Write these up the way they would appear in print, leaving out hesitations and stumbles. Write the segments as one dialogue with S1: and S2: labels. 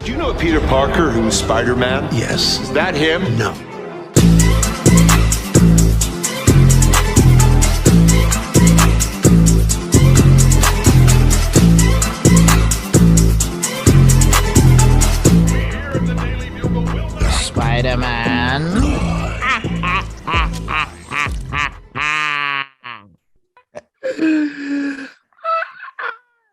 S1: Do you know Peter Parker, who's Spider-Man?
S2: Yes.
S1: Is that him?
S2: No.
S3: Spider-Man.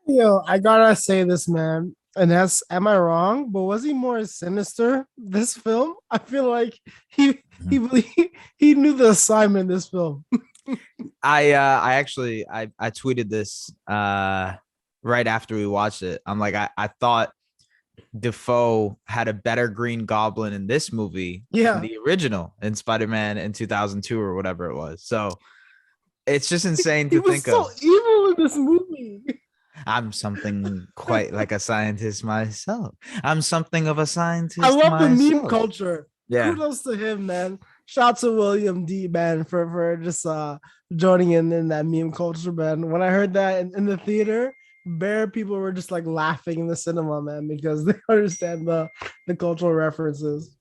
S4: Yo, I gotta say this, man. And that's, am I wrong? But was he more sinister this film? I feel like he he knew the assignment in this film.
S3: I actually I tweeted this right after we watched it. I'm like, I thought Defoe had a better Green Goblin in this movie than the original in Spider-Man in 2002 or whatever it was. So it's just insane to think
S4: so
S3: of.
S4: evil in this movie.
S3: I'm something quite like a scientist myself. I'm something of a scientist.
S4: I love the meme
S3: myself.
S4: culture.
S3: Yeah.
S4: Kudos to him, man. Shout to William D, man, for just joining in that meme culture, man. When I heard that in the theater, bare people were just like laughing in the cinema, man, because they understand the cultural references.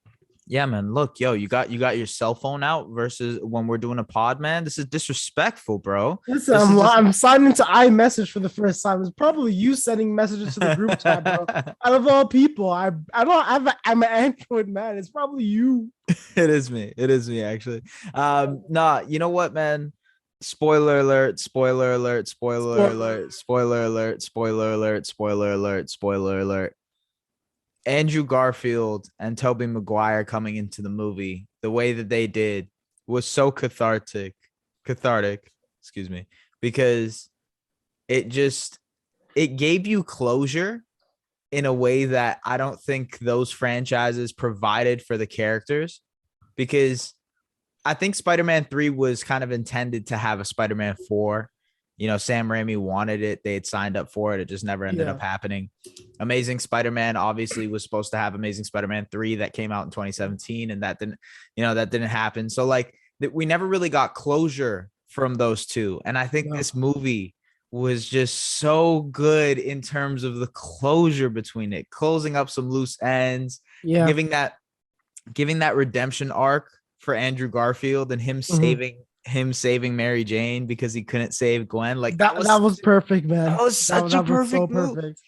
S3: Yeah, man. Look, yo, you got your cell phone out versus when we're doing a pod, man. This is disrespectful, bro.
S4: Listen, I'm signing to iMessage for the first time. It's probably you sending messages to the group chat, bro. Out of all people, I'm an Android man. It's probably you.
S3: It is me. It is me, actually. Nah, you know what, man? Spoiler alert, spoiler alert, spoiler alert, spoiler alert, spoiler alert, spoiler alert, spoiler alert. Andrew Garfield and Tobey Maguire coming into the movie, the way that they did was so cathartic, excuse me, because it gave you closure in a way that I don't think those franchises provided for the characters, because I think Spider-Man 3 was kind of intended to have a Spider-Man 4. You know, Sam Raimi wanted it. They had signed up for it. It just never ended up happening. Amazing Spider-Man obviously was supposed to have Amazing Spider-Man 3 that came out in 2017, and that didn't happen. So like we never really got closure from those two. And I think this movie was just so good in terms of the closure between it, closing up some loose ends, giving that redemption arc for Andrew Garfield and him saving Mary Jane because he couldn't save Gwen. Like
S4: that was perfect, man.
S3: That was such a perfect move.
S4: Perfect.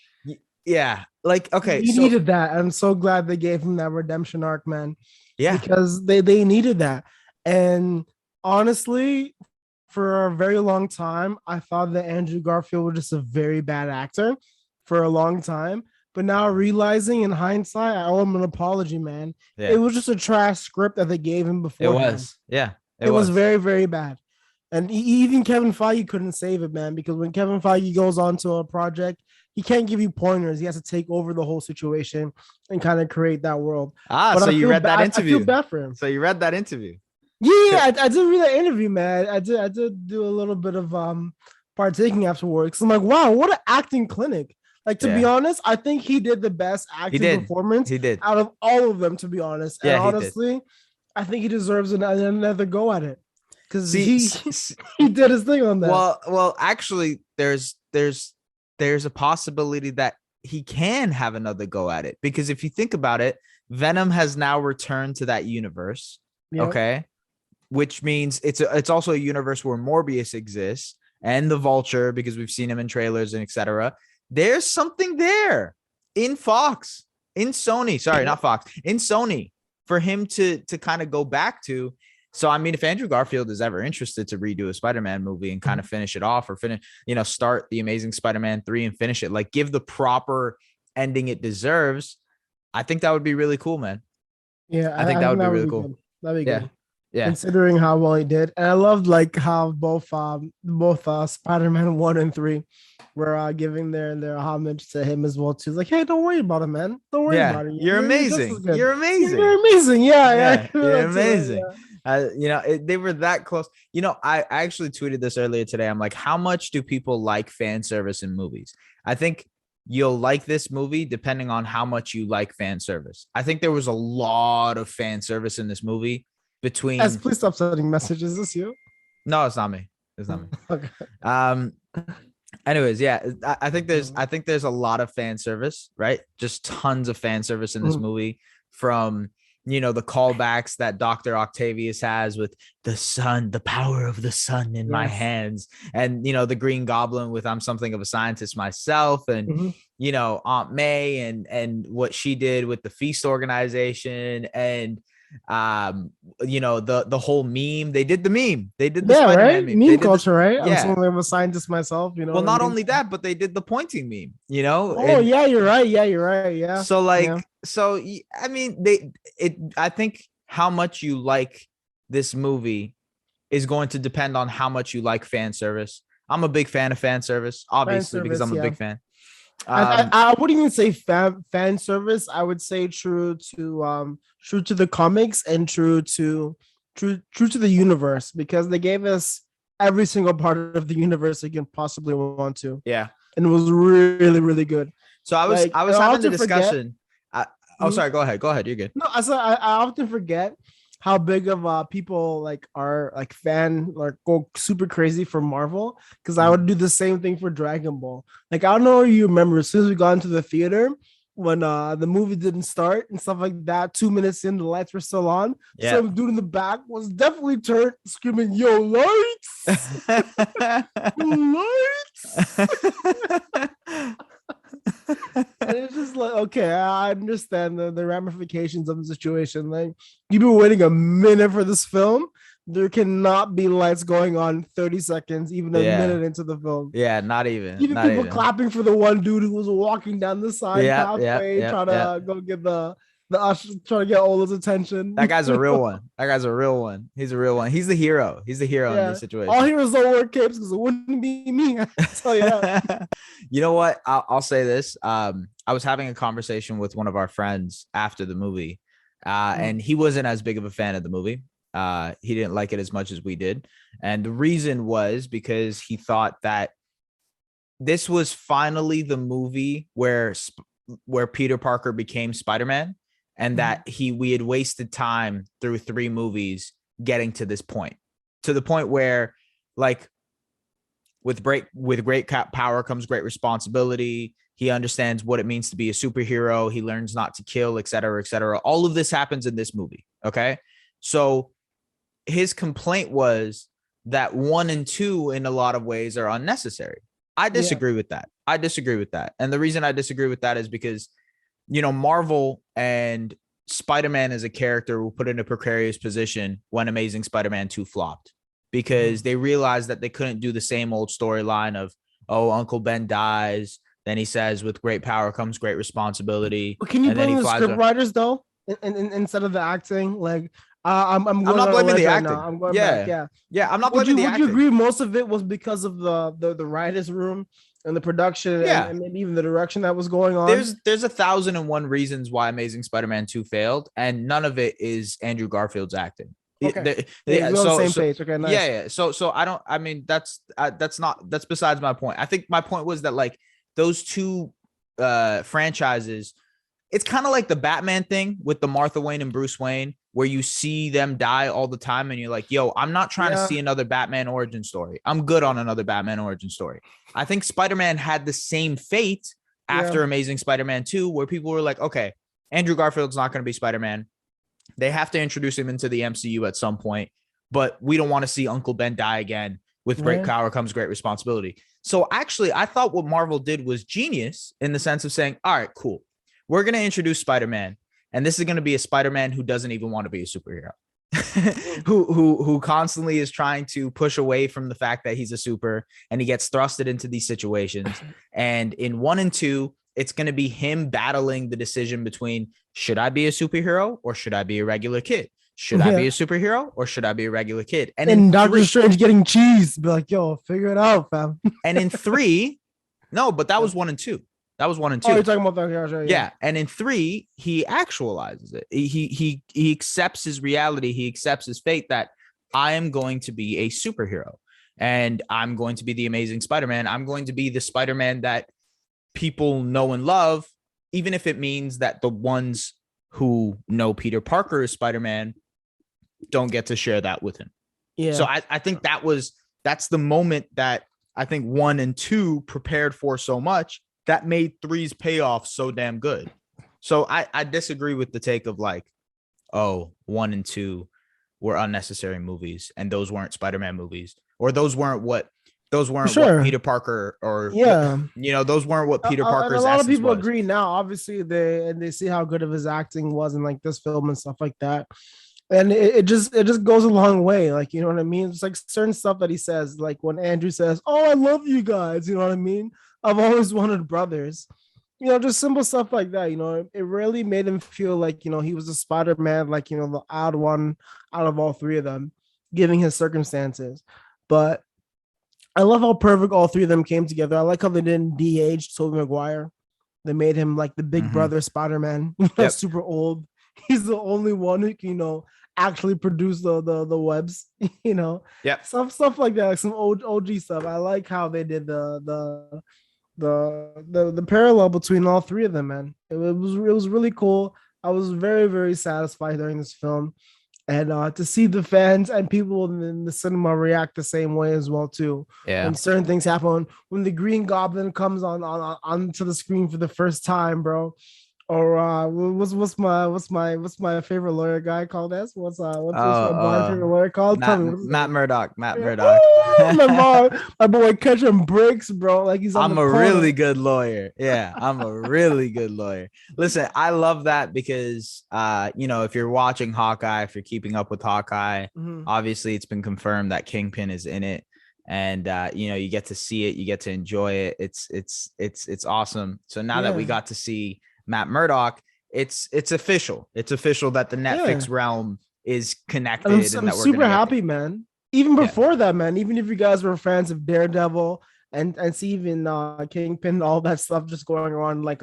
S3: Yeah. Like, okay.
S4: He needed that. I'm so glad they gave him that redemption arc, man.
S3: Yeah.
S4: Because they needed that. And honestly, for a very long time, I thought that Andrew Garfield was just a very bad actor for a long time. But now realizing in hindsight, I owe him an apology, man. Yeah. It was just a trash script that they gave him before.
S3: It was. Yeah.
S4: It was very, very bad. And even Kevin Feige couldn't save it, man, because when Kevin Feige goes on to a project, he can't give you pointers. He has to take over the whole situation and kind of create that world.
S3: But so you read that interview.
S4: I feel bad for him.
S3: So you read that interview.
S4: Yeah, I did read that interview, man. I did do a little bit of partaking afterwards. I'm like, wow, what an acting clinic. Like, to be honest, I think he did the best acting performance out of all of them, to be honest. And honestly, I think he deserves another go at it because he did his thing on that.
S3: Well, actually, there's a possibility that he can have another go at it, because if you think about it, Venom has now returned to that universe. Yep. Okay, which means it's also a universe where Morbius exists and the Vulture, because we've seen him in trailers and etc. There's something there in Fox, in Sony. Sorry, not Fox, in Sony, for him to kind of go back to. So, I mean, if Andrew Garfield is ever interested to redo a Spider-Man movie and kind of finish it off, or start the Amazing Spider-Man 3 and finish it, like give the proper ending it deserves, I think that would be really cool, man.
S4: Yeah,
S3: I think that would be really cool.
S4: Good. That'd be good.
S3: Yeah.
S4: Considering how well he did. And I loved like how both Spider-Man 1 and 3 were giving their homage to him as well too. Like, hey, don't worry about it, man. Don't worry about it.
S3: You're amazing. You're amazing.
S4: You're amazing. Yeah.
S3: You're amazing. They were that close. I actually tweeted this earlier today. I'm like, how much do people like fan service in movies? I think you'll like this movie depending on how much you like fan service. I think there was a lot of fan service in this movie between.
S4: Please stop sending messages. Is this you?
S3: No, it's not me. It's not me.
S4: Okay.
S3: Anyways, yeah, I think there's a lot of fan service, right? Just tons of fan service in this movie, from the callbacks that Dr. Octavius has with the sun, the power of the sun in my hands, and the Green Goblin with I'm something of a scientist myself, and Aunt May and what she did with the feast organization, and the whole meme. They did the Spider-Man
S4: meme. Meme culture, right? I'm something of a scientist myself,
S3: well, not only that, but they did the pointing meme,
S4: yeah, you're right. Yeah.
S3: So I mean, I think how much you like this movie is going to depend on how much you like fan service. I'm a big fan of fan service, obviously, because I'm a big fan.
S4: I wouldn't even say fan service. I would say true to the comics and true to the universe, because they gave us every single part of the universe they can possibly want to.
S3: Yeah,
S4: and it was really, really good.
S3: So I was having the discussion. Sorry, go ahead. You're good.
S4: No, I often forget how big of people are fan, go super crazy for Marvel, because I would do the same thing for Dragon Ball. I don't know if you remember, as soon as we got into the theater when the movie didn't start and stuff like that, 2 minutes in, the lights were still on. Yeah. Some dude in the back was definitely turned screaming, "Yo, lights! Yo, lights!" And it's just okay, I understand the ramifications of the situation. You've been waiting a minute for this film. There cannot be lights going on 30 seconds, even a minute into the film.
S3: Yeah, not even.
S4: Even people clapping for the one dude who was walking down the side pathway, trying to go get the usher, trying to get Ola's attention.
S3: That guy's a real one. He's a real one. He's the hero. In this situation.
S4: All heroes don't wear capes, because it wouldn't be me. I tell you that.
S3: You know what? I'll say this. I was having a conversation with one of our friends after the movie, and he wasn't as big of a fan of the movie. He didn't like it as much as we did. And the reason was because he thought that this was finally the movie where Peter Parker became Spider-Man, and that we had wasted time through 3 movies getting to this point, to the point where with great power comes great responsibility. He understands what it means to be a superhero. He learns not to kill, et cetera, et cetera. All of this happens in this movie. Okay. So his complaint was that 1 and 2 in a lot of ways are unnecessary. I disagree with that. And the reason I disagree with that is because, Marvel and Spider-Man as a character were put in a precarious position when Amazing Spider-Man 2 flopped, because they realized that they couldn't do the same old storyline of, Uncle Ben dies. Then he says, with great power comes great responsibility.
S4: But can you blame the script writers though, instead of the acting? I'm not blaming the acting. I'm going back.
S3: Yeah. I'm not blaming the acting.
S4: Would you agree most of it was because of the writers' room and the production, and maybe even the direction that was going on?
S3: There's 1,001 reasons why Amazing Spider-Man 2 failed, and none of it is Andrew Garfield's acting.
S4: Okay. We're on the same page. Okay, nice.
S3: Yeah. So that's besides my point. I think my point was that those 2 franchises, it's kind of like the Batman thing with the Martha Wayne and Bruce Wayne, where you see them die all the time and you're like, yo, I'm not trying to see another Batman origin story. I'm good on another Batman origin story. I think Spider-Man had the same fate after Amazing Spider-Man 2, where people were like, okay, Andrew Garfield's not going to be Spider-Man. They have to introduce him into the MCU at some point, but we don't want to see Uncle Ben die again. With great power comes great responsibility. So actually, I thought what Marvel did was genius, in the sense of saying, all right, cool. We're going to introduce Spider-Man, and this is going to be a Spider-Man who doesn't even want to be a superhero, who constantly is trying to push away from the fact that he's a super, and he gets thrusted into these situations. And in 1 and 2, it's going to be him battling the decision between, should I be a superhero or should I be a regular kid? Should I be a superhero or should I be a regular kid?
S4: And Doctor Strange getting cheese, be like, yo, figure it out, fam.
S3: And in 3, no, but that was 1 and 2. That was 1 and 2.
S4: Oh, you're talking about that?
S3: Yeah. And in 3, he actualizes it. He accepts his reality. He accepts his fate that I am going to be a superhero, and I'm going to be the Amazing Spider-Man. I'm going to be the Spider-Man that people know and love, even if it means that the ones who know Peter Parker is Spider-Man don't get to share that with him. Yeah. So I think that's the moment that I think 1 and 2 prepared for so much that made 3's payoff so damn good. So I disagree with the take of like, oh, 1 and 2 were unnecessary movies and those weren't Spider-Man movies, or those weren't what Peter Parker, or those weren't what Peter Parker's.
S4: A lot of people agree now. Obviously, they see how good of his acting was in like this film and stuff like that, and it just goes a long way. Like, you know what I mean? It's like certain stuff that he says, like when Andrew says, "Oh, I love you guys," you know what I mean? I've always wanted brothers. Just simple stuff like that. It really made him feel like, he was a Spider-Man, like, the odd one out of all three of them, given his circumstances. But I love how perfect all three of them came together. I like how they didn't de-age Tobey Maguire. They made him like the big brother Spider-Man, super old. He's the only one who can, actually produce the webs, stuff like that, like some OG stuff. I like how they did the parallel between all three of them, man. It was really cool. I was very, very satisfied during this film. And to see the fans and people in the cinema react the same way as well too. Yeah. When certain things happen, when the Green Goblin comes onto the screen for the first time, bro. Or what's my favorite lawyer guy called? What's my favorite lawyer called?
S3: Matt Murdock. Matt Murdock.
S4: My boy catching breaks, bro. Like he's.
S3: I'm a really good lawyer. Yeah, I'm a really good lawyer. Listen, I love that because if you're watching Hawkeye, if you're keeping up with Hawkeye, obviously it's been confirmed that Kingpin is in it. And you get to see it, you get to enjoy it. It's awesome. So now that we got to see Matt Murdock, it's official. It's official that the Netflix realm is connected.
S4: I'm super happy, man. Even before that, man. Even if you guys were fans of Daredevil and see even Kingpin, all that stuff just going on, like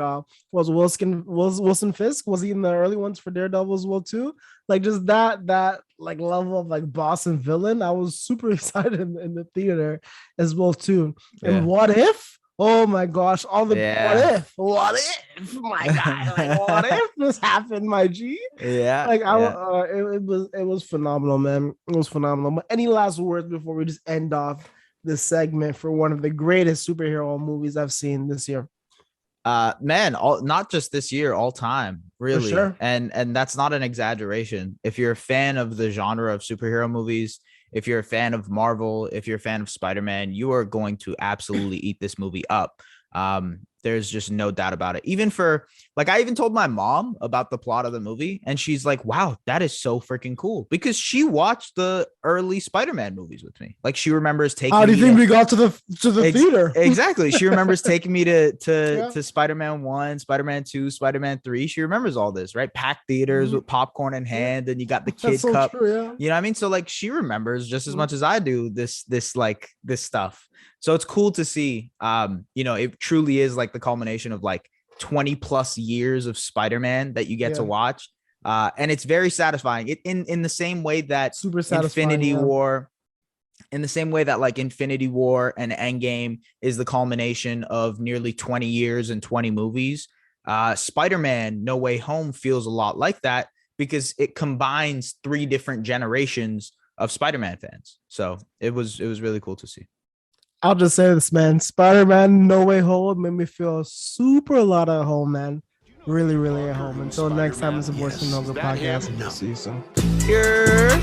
S4: was Wilson Fisk? Was he in the early ones for Daredevil as well too? Like just that like level of like boss and villain. I was super excited in the theater as well too. And What If? Oh my gosh, all the what if, my God, like, what if this happened, my G?
S3: Yeah.
S4: Like it was phenomenal, man. It was phenomenal. But any last words before we just end off this segment for one of the greatest superhero movies I've seen this year?
S3: Man, not just this year, all time, really. For sure. And that's not an exaggeration. If you're a fan of the genre of superhero movies, if you're a fan of Marvel, if you're a fan of Spider-Man, you are going to absolutely eat this movie up. There's just no doubt about it. Even I even told my mom about the plot of the movie, and she's like, wow, that is so freaking cool, because she watched the early Spider-Man movies with me. Like, she remembers taking me.
S4: How do you think we got to the theater?
S3: Exactly. She remembers taking me to Spider-Man 1, Spider-Man 2, Spider-Man 3. She remembers all this, right? Packed theaters with popcorn in hand, and you got the kid cup. True, yeah. You know what I mean? So like, she remembers just as much as I do this stuff. So it's cool to see, it truly is like the culmination of like 20 plus years of Spider-Man that you get to watch. And it's very satisfying. In the same way that
S4: super satisfying,
S3: Infinity War, in the same way that like Infinity War and Endgame is the culmination of nearly 20 years and 20 movies. Spider-Man No Way Home feels a lot like that, because it combines 3 different generations of Spider-Man fans. So it was really cool to see.
S4: I'll just say this, man. Spider-Man No Way Home made me feel super a lot at home, man. Really, really at home. Until next time, it's a Voice from Nova podcast.
S3: See you soon. Here.